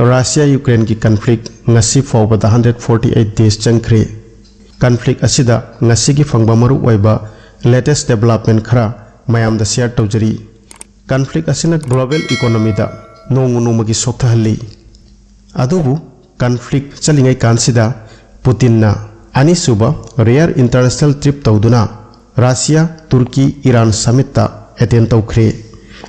Russia Ukraine ki conflict ngasi fawbada 148 days changkhre. Conflict asida ngasi ki fangba maru oiba latest development khara mayam da share tawjari. Conflict asina global economy da nongu magi sokthahali. Adubu conflict chalingai kansida Putin na ani suba rare international trip tawduna Russia Turkey Iran summit ta attend tawkhre.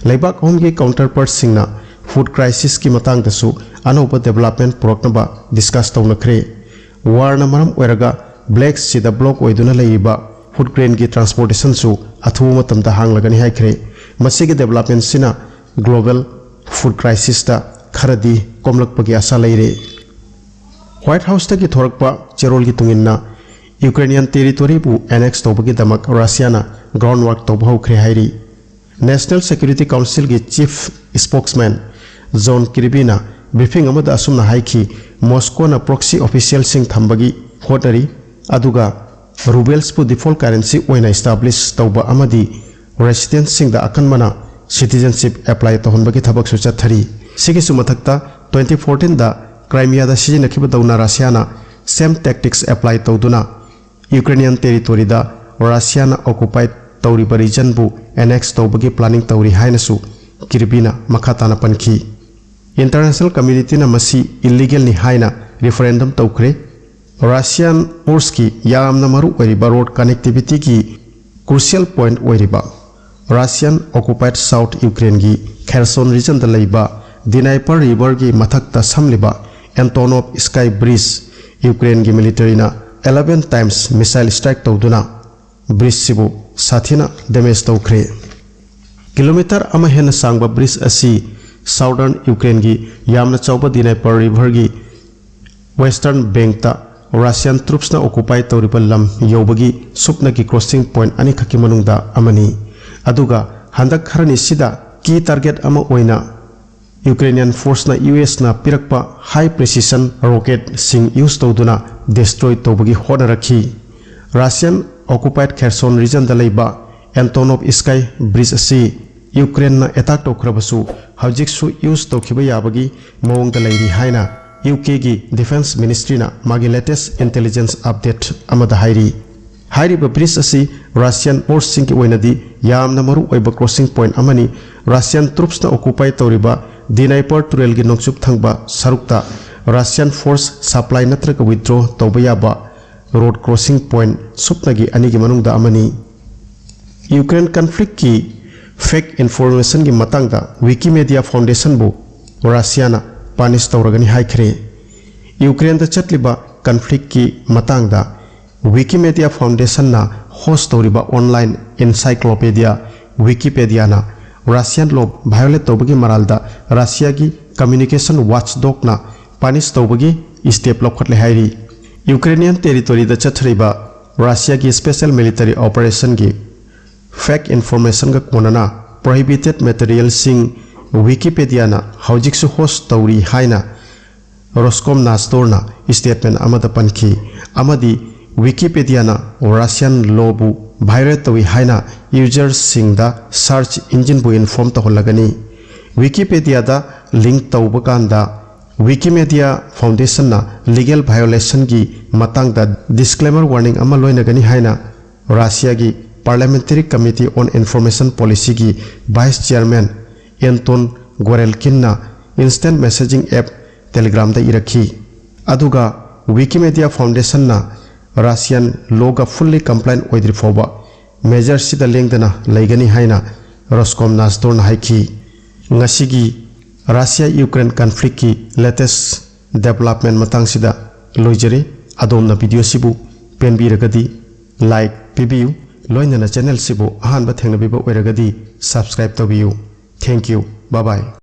Laibak home ki counterpart singna food crisis ki matang dasu anoba development proknaba discuss tawnakre. War na maram oiraga black sea da block oiduna leiba food grain ki transportation su athu matam da hanglagani haikre. Masigi development sina global food crisis ta kharadi komlakpagi asa leire. White House ta ki thorakpa cherol ki tunginna Ukrainian territory bu annex tawbagi damak Russia na groundwork tawba hokre hairi. National Security Council ki chief spokesman John Kirby na briefing amada asumna haiki Moscow na proxy official sing thambagi hotari aduga rubles pu default currency oina establish tawba amadi resident sing da akanmana citizenship apply tohonbagi thabak su chathari. Sigi sumathakta 2014 da Crimea da sijinakhiba dawna Russia na same tactics apply tawduna Ukrainian territory da Russia na occupied tawriba region bu annex tawbagi planning tawri hainasu Kirby na makhatana pankhi. International community na masi illegal ni haina referendum tawkhre. Russian force ki yamna maru oiriba road connectivity ki crucial point oiriba Russian occupied South Ukraine ki Kherson region da leiba Dnipro river ki mathakta samliba Antonov Sky Bridge Ukraine ki military na 11 times missile strike tawduna bridge sibu sathina damage tawkhre. Kilometer ama hena sangba bridge asi Southern Ukraine ki yamna chawba Dnipro river ki western bank ta Russian troops na occupy tawriba lam yobagi supna ki crossing point ani khaki manungda amani. Aduga handak kharani sida key target ama oina Ukrainian force na US na pirakpa high precision rocket sing use tawduna destroy tawbagi honarakhi. Russian occupied Kherson region da leiba Antonov Sky Bridge asi Ukraine na attack tawkhrabasu hawjik su use tawkhiba yabagi mawong da leiri haina UK ki defense ministry na magi latest intelligence update amada hairi. Hairi ba bridge asi Russian force sing ki oinadi yamna maru oiba crossing point amani Russian troops na occupy tawriba Dnipro Tural ki nongchup thangba sarukta Russian force supply natraga withdraw tawbayaba road crossing point supnagi ani ki manungda amani. Ukraine conflict ki fake information ki matangda Wikimedia Foundation bu Russia na punish tawragani haikre. Ukraine da chatliba conflict ki matangda Wikimedia Foundation na host tawriba online encyclopedia Wikipedia na Russian law violate tawbagi maralda Russia ki communication watchdog na punish tawbagi step lokhatle hairi. Ukrainian territory da chathriba Russia ki special military operation ki fake information ga konana prohibited material sing Wikipedia na hawjik su host tawri haina Roskomnadzor na statement amada pankhi amadi Wikipedia na Russian law bu violate tawi haina users sing da search engine bu inform taholagani. Wikipedia da link tawbakanda Wikimedia Foundation na legal violation ki matang da disclaimer warning ama loinagani haina Russia ki Parliamentary Committee on Information Policy ki Vice Chairman Anton Gorelkin na instant messaging app Telegram da irakhi. Aduga Wikimedia Foundation na Russian law ga fully compliant oidri foba measure sida lengdana laigani haina Roskomnadzor na haiki. Ngasigi Russia Ukraine conflict ki latest development matang sida loijare adomna video sibu penbi ragadi like pibiu loinana channel sibu ahanba thengnabiba oiragadi subscribe tabiu. Thank you. Bye bye.